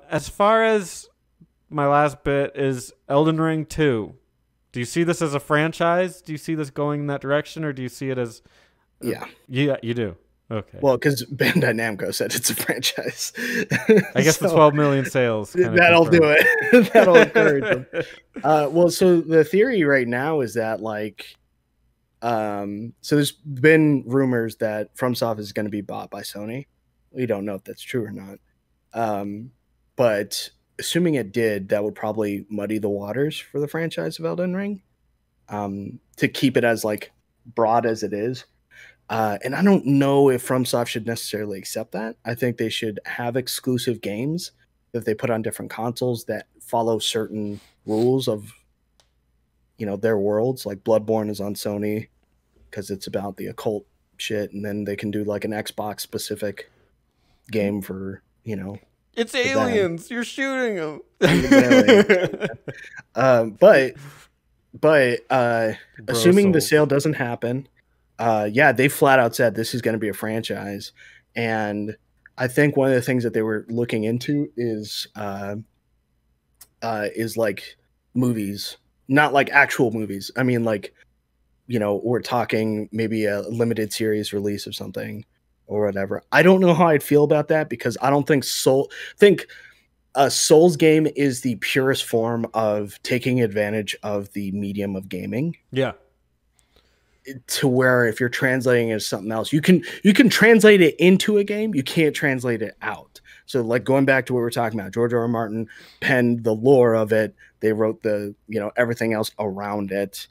As far as my last bit is Elden Ring 2. Do you see this as a franchise? Do you see this going in that direction, or do you see it as... Yeah. Yeah, you do. Okay. Well, because Bandai Namco said it's a franchise. I guess the 12 million sales that'll do it. That'll encourage them. Well, so the theory right now is that so there's been rumors that FromSoft is going to be bought by Sony. We don't know if that's true or not. But assuming it did, that would probably muddy the waters for the franchise of Elden Ring. To keep it as broad as it is. And I don't know if FromSoft should necessarily accept that. I think they should have exclusive games that they put on different consoles that follow certain rules of, their worlds. Like Bloodborne is on Sony because it's about the occult shit, and then they can do an Xbox specific game for, It's aliens. You're shooting them. But assuming the sale doesn't happen, they flat out said this is going to be a franchise. And I think one of the things that they were looking into is movies, not actual movies. I mean, we're talking maybe a limited series release of something or whatever. I don't know how I'd feel about that, because I don't think a Souls game is the purest form of taking advantage of the medium of gaming. Yeah. To where if you're translating it as something else, you can translate it into a game. You can't translate it out. So going back to what we're talking about, George R.R. Martin penned the lore of it. They wrote the, everything else around it.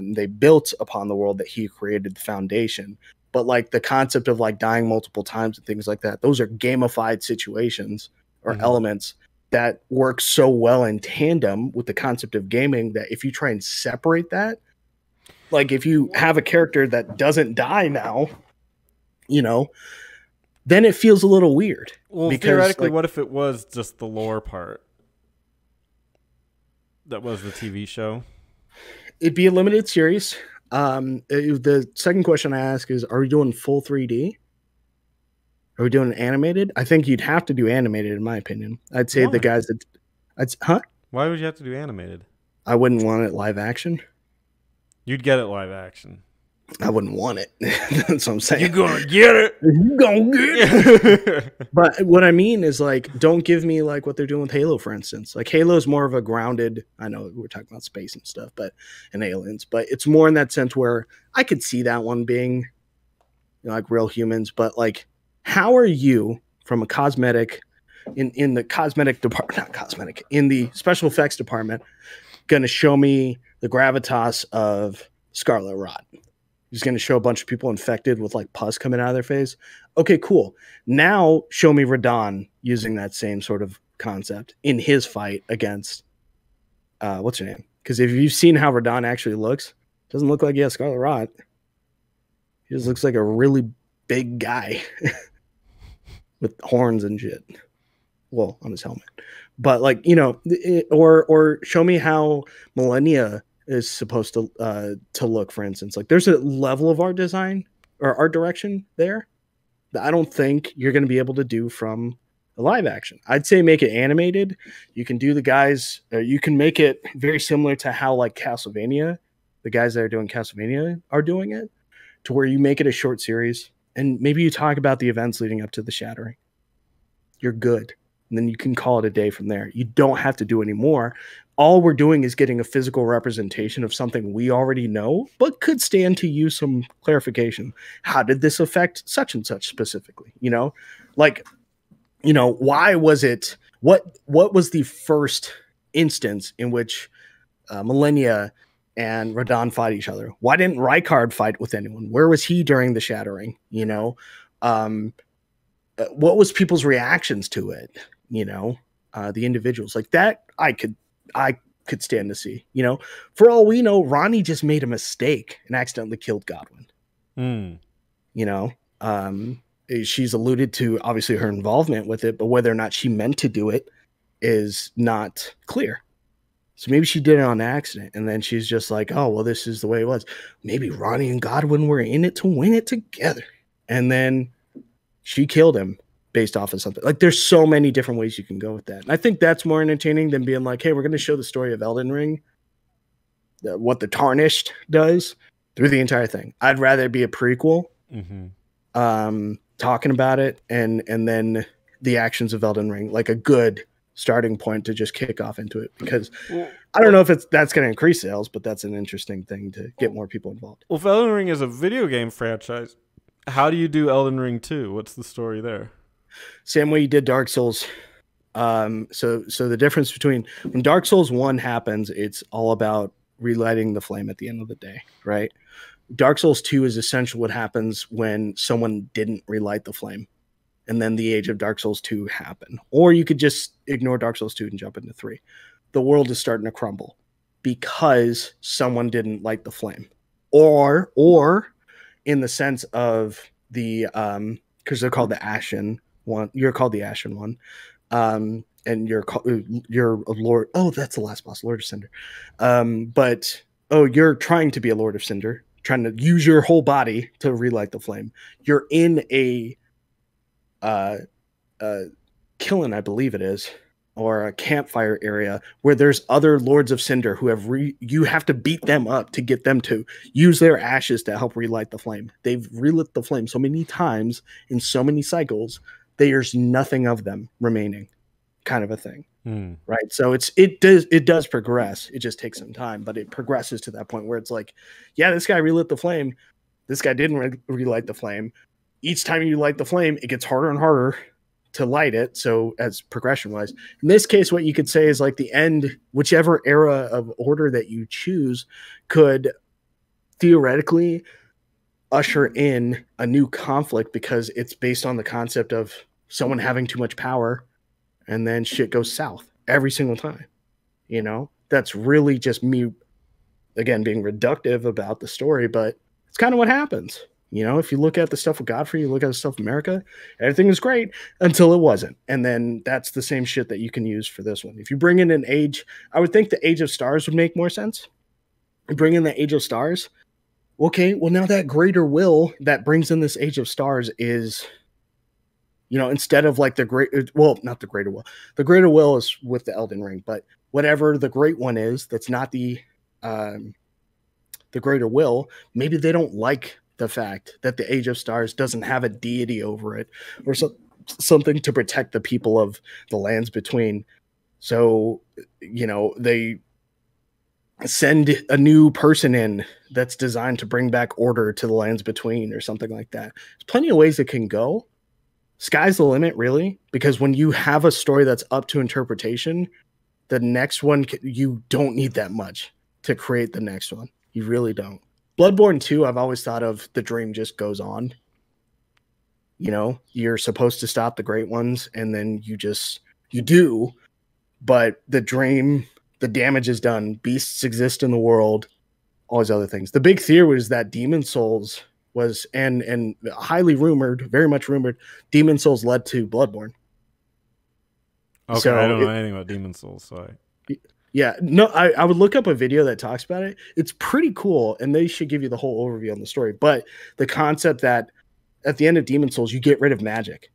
They built upon the world that he created, the foundation. But the concept of dying multiple times and things like that, those are gamified situations or elements that work so well in tandem with the concept of gaming that if you try and separate that, if you have a character that doesn't die now, then it feels a little weird. Well, because, theoretically, what if it was just the lore part? That was the TV show? It'd be a limited series. The second question I ask is, are we doing full 3D? Are we doing animated? I think you'd have to do animated, in my opinion. I'd say the guys that... Why would you have to do animated? I wouldn't want it live action. You'd get it live action. I wouldn't want it. That's what I'm saying. You're going to get it. You're going to get it. But what I mean is, don't give me what they're doing with Halo, for instance. Halo is more of a grounded... I know we're talking about space and stuff, and aliens, but it's more in that sense where I could see that one being real humans. But how are you, from a cosmetic... in the cosmetic department, not cosmetic, in the special effects department, going to show me the gravitas of Scarlet Rot? He's going to show a bunch of people infected with pus coming out of their face. Okay, cool. Now show me Radon using that same sort of concept in his fight against what's her name? Because if you've seen how Radon actually looks, it doesn't look like he has Scarlet Rot. He just looks like a really big guy with horns and shit. Well, on his helmet. But or show me how Millennia is supposed to look, for instance. There's a level of art design or art direction there that I don't think you're going to be able to do from a live action. I'd say make it animated. You can do you can make it very similar to how Castlevania, the guys that are doing Castlevania are doing it, to where you make it a short series and maybe you talk about the events leading up to the Shattering. You're good. And then you can call it a day from there. You don't have to do any more. All we're doing is getting a physical representation of something we already know, but could stand to use some clarification. How did this affect such and such specifically? Why was it? What was the first instance in which Millennia and Radon fought each other? Why didn't Rykard fight with anyone? Where was he during the Shattering? What was people's reactions to it? The individuals that I could stand to see. For all we know, Ronnie just made a mistake and accidentally killed Godwin. She's alluded to obviously her involvement with it, but whether or not she meant to do it is not clear. So maybe she did it on accident, and then she's just oh, well, this is the way it was. Maybe Ronnie and Godwin were in it to win it together. and then she killed him based off of something. Like there's so many different ways you can go with that. And I think that's more entertaining than being like, hey, we're going to show the story of Elden Ring, what the Tarnished does through the entire thing. I'd rather be a prequel, talking about it, and then the actions of Elden Ring, like a good starting point to just kick off into it. Because I don't know if that's going to increase sales, but that's an interesting thing to get more people involved. Well, if Elden Ring is a video game franchise, how do you do Elden Ring 2? What's the story there? Same way you did Dark Souls. So the difference between when Dark Souls 1 happens, it's all about relighting the flame at the end of the day, right? Dark Souls 2 is essentially what happens when someone didn't relight the flame, and then the age of Dark Souls 2 happened. Or you could just ignore Dark Souls 2 and jump into 3. The world is starting to crumble because someone didn't light the flame. Or in the sense of the because they're called the Ashen one. You're called the Ashen one. And you're a lord. Oh, that's the last boss, Lord of Cinder. But you're trying to be a Lord of Cinder, trying to use your whole body to relight the flame. You're in a kiln, I believe it is, or a campfire area where there's other Lords of Cinder who have you have to beat them up to get them to use their ashes to help relight the flame. They've relit the flame so many times in so many cycles, there's nothing of them remaining, kind of a thing. Right? So it does progress. It just takes some time, but it progresses to that point where it's like, yeah, this guy relit the flame. This guy didn't relight the flame. Each time you light the flame, it gets harder and harder to light it. So as progression wise, in this case, what you could say is like the end, whichever era of order that you choose could theoretically usher in a new conflict, because it's based on the concept of someone having too much power and then shit goes south every single time. You know, that's really just me, again, being reductive about the story, but it's kind of what happens. You know, if you look at the stuff with Godfrey, you look at the stuff with America, everything is great until it wasn't. And then that's the same shit that you can use for this one. If you bring in an age, I would think the Age of Stars would make more sense. Bring in the Age of Stars. Okay, well, now that greater will that brings in this Age of Stars is, you know, instead of like not the greater will. The greater will is with the Elden Ring, but whatever the great one is, that's not the greater will. Maybe they don't like the fact that the Age of Stars doesn't have a deity over it, or something to protect the people of the lands between. So, you know, they send a new person in that's designed to bring back order to the lands between, or something like that. There's plenty of ways it can go. Sky's the limit, really, because when you have a story that's up to interpretation, the next one, you don't need that much to create the next one. You really don't. Bloodborne 2, I've always thought of the dream just goes on. You know, you're supposed to stop the great ones, and then you do, but the dream, the damage is done. Beasts exist in the world, all these other things. The big theory was that Demon Souls was, and highly rumored, very much rumored, Demon Souls led to Bloodborne. Okay, so I don't know anything about Demon Souls, so yeah, no, I would look up a video that talks about it. It's pretty cool, and they should give you the whole overview on the story. But the concept that at the end of Demon Souls, you get rid of magic.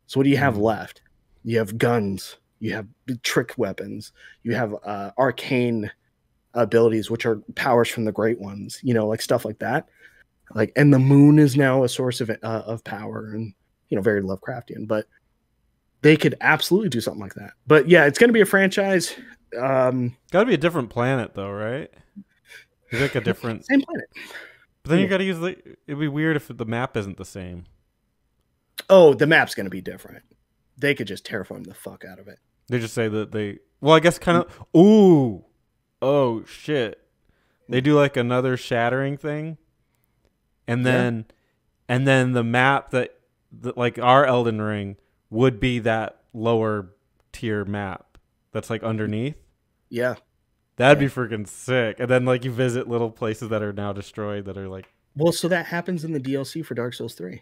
So what do you have left? You have guns. You have trick weapons. You have arcane abilities, which are powers from the Great Ones. You know, like stuff like that. Like, and the moon is now a source of power, and you know, very Lovecraftian. But they could absolutely do something like that. But yeah, it's going to be a franchise. Gotta be a different planet though, right? It's like a different same planet. But then you gotta use it'd be weird if the map isn't the same. Oh, the map's gonna be different. They could just terraform the fuck out of it. They just say that I guess kind of oh shit. They do like another shattering thing. And then the map that like our Elden Ring would be that lower tier map that's like underneath. Yeah. That'd be freaking sick. And then like you visit little places that are now destroyed that are like, well, so that happens in the DLC for Dark Souls 3.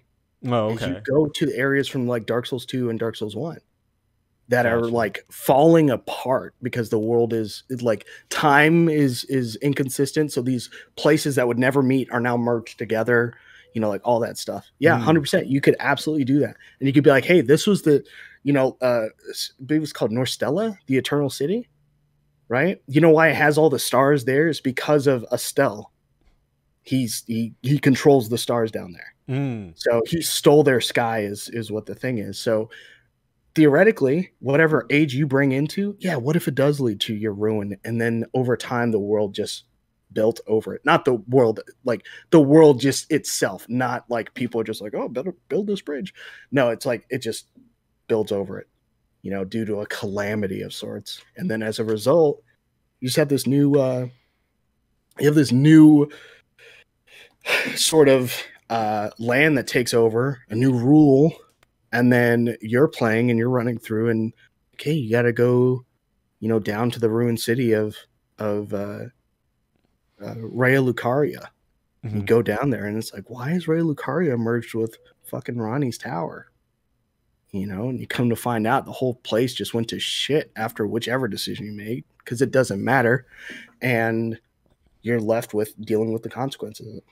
Oh, okay. You go to the areas from like Dark Souls 2 and Dark Souls 1 that are like falling apart because the world is like time is inconsistent. So these places that would never meet are now merged together. like all that stuff. Yeah, Mm. 100%. You could absolutely do that. And you could be like, hey, this was the, it was called Norstella, the Eternal City, right? You know why it has all the stars there is because of Estelle. He controls the stars down there. Mm. So he stole their sky is what the thing is. So theoretically, whatever age you bring into, yeah, what if it does lead to your ruin? And then over time, the world just built over it. Not the world, like the world just itself, not like people are just like, oh, better build this bridge. No, it's like it just builds over it, due to a calamity of sorts. And then as a result, you just have this new, sort of land that takes over, a new rule, and then you're playing and you're running through, and okay, you got to go, down to the ruined city of Raya Lucaria. Mm-hmm. You go down there, and it's like, why is Raya Lucaria merged with fucking Ronnie's tower? And you come to find out the whole place just went to shit after whichever decision you made, because it doesn't matter, and you're left with dealing with the consequences of it.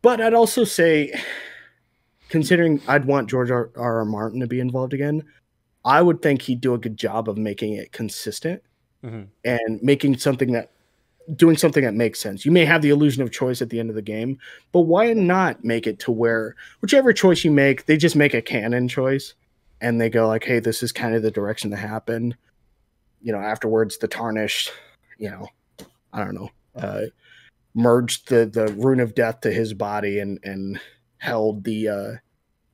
But I'd also say, considering I'd want George R. Martin to be involved again, I would think he'd do a good job of making it consistent and doing something that makes sense. You may have the illusion of choice at the end of the game, but why not make it to where whichever choice you make, they just make a canon choice and they go like, hey, this is kind of the direction to happen. Afterwards, the Tarnished, I don't know, merged the rune of death to his body and held the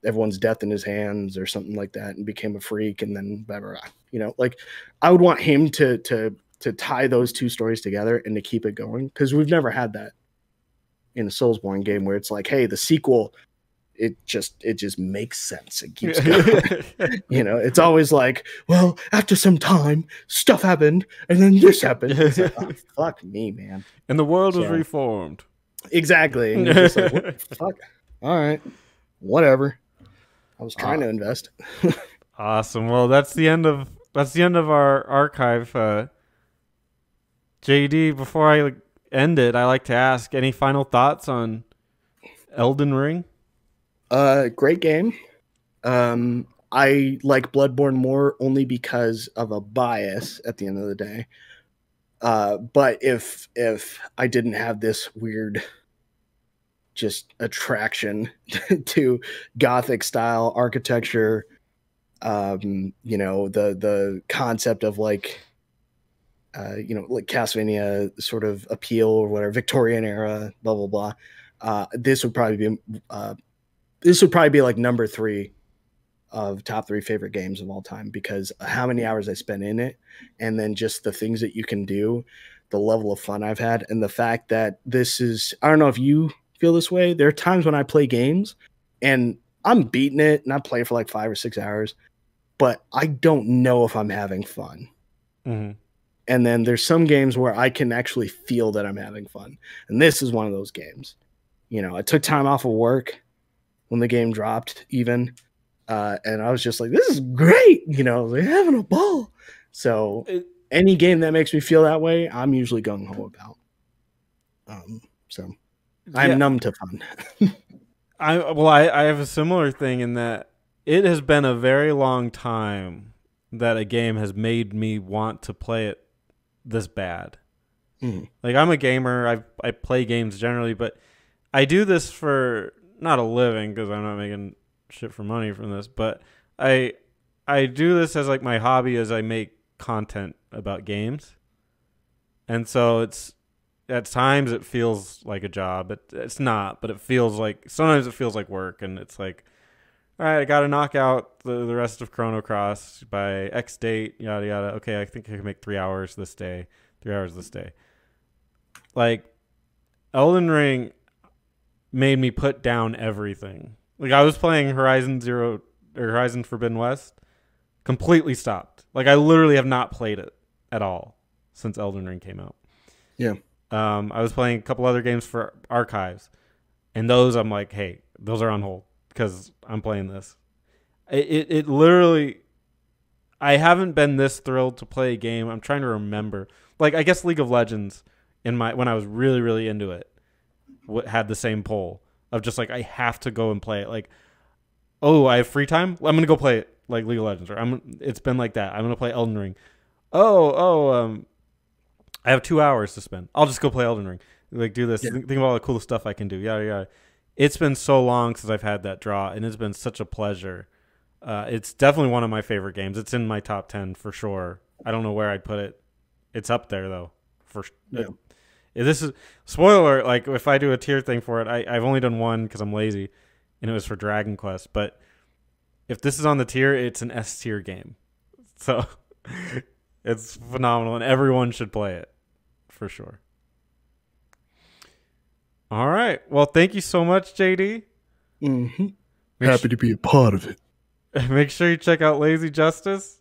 everyone's death in his hands or something like that and became a freak, and then blah, blah, blah. Like I would want him to tie those two stories together and to keep it going, because we've never had that in a Soulsborne game where it's like, hey, the sequel, it just makes sense. It keeps going. It's always like, well, after some time, stuff happened, and then this happened. It's like, oh, fuck me, man. And the world was reformed. Exactly. And you're just like, what the fuck? All right, whatever. I was trying to invest. Awesome. Well, that's the end of our archive. JD, before I end it, I like to ask, any final thoughts on Elden Ring? Great game. I like Bloodborne more only because of a bias at the end of the day. But if I didn't have this weird just attraction to Gothic style architecture, the concept of like Castlevania sort of appeal or whatever, Victorian era, blah blah blah. This would probably be like number 3 of top 3 favorite games of all time, because how many hours I spent in it, and then just the things that you can do, the level of fun I've had, and the fact that this is, I don't know if you feel this way. There are times when I play games and I'm beating it and I play for like 5 or 6 hours, but I don't know if I'm having fun. Mm-hmm. And then there's some games where I can actually feel that I'm having fun. And this is one of those games. I took time off of work when the game dropped even. And I was just like, this is great. They're having a ball. So any game that makes me feel that way, I'm usually gung-ho about. So I'm numb to fun. I have a similar thing in that it has been a very long time that a game has made me want to play it this bad. Mm. Like, I'm a gamer. I play games generally, but I do this for not a living, because I'm not making shit for money from this, but I do this as like my hobby, as I make content about games. And so at times it feels like a job. It's not, but sometimes it feels like work, and it's like, all right, I got to knock out the rest of Chrono Cross by X date, yada, yada. Okay, I think I can make 3 hours this day. Like, Elden Ring made me put down everything. Like, I was playing Horizon Forbidden West, completely stopped. Like, I literally have not played it at all since Elden Ring came out. Yeah. I was playing a couple other games for archives, and those I'm like, hey, those are on hold because I'm playing this. It literally, I haven't been this thrilled to play a game. I'm trying to remember. Like, I guess League of Legends when I was really, really into it had the same pull. of just like I have to go and play it. Like, oh, I have free time. I'm gonna go play it, like League of Legends. Or it's been like that. I'm gonna play Elden Ring. I have 2 hours to spend. I'll just go play Elden Ring. Like do this. Yeah. Think about all the cool stuff I can do. Yada yada. It's been so long since I've had that draw, and it's been such a pleasure. It's definitely one of my favorite games. It's in my top 10 for sure. I don't know where I'd put it. It's up there though. Yeah. This is spoiler. Like if I do a tier thing for it, I've only done one because I'm lazy, and it was for Dragon Quest. But if this is on the tier, it's an S tier game. So it's phenomenal, and everyone should play it for sure. All right. Well, thank you so much, JD. Mm-hmm. Happy to be a part of it. Make sure you check out Lazy Justice.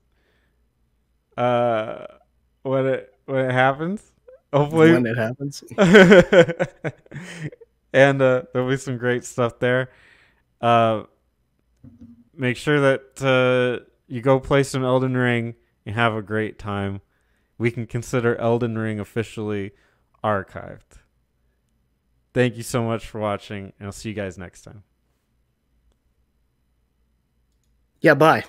When it happens, hopefully When it happens. And there'll be some great stuff there. Make sure that you go play some Elden Ring and have a great time. We can consider Elden Ring officially archived. Thank you so much for watching, and I'll see you guys next time. Yeah, bye.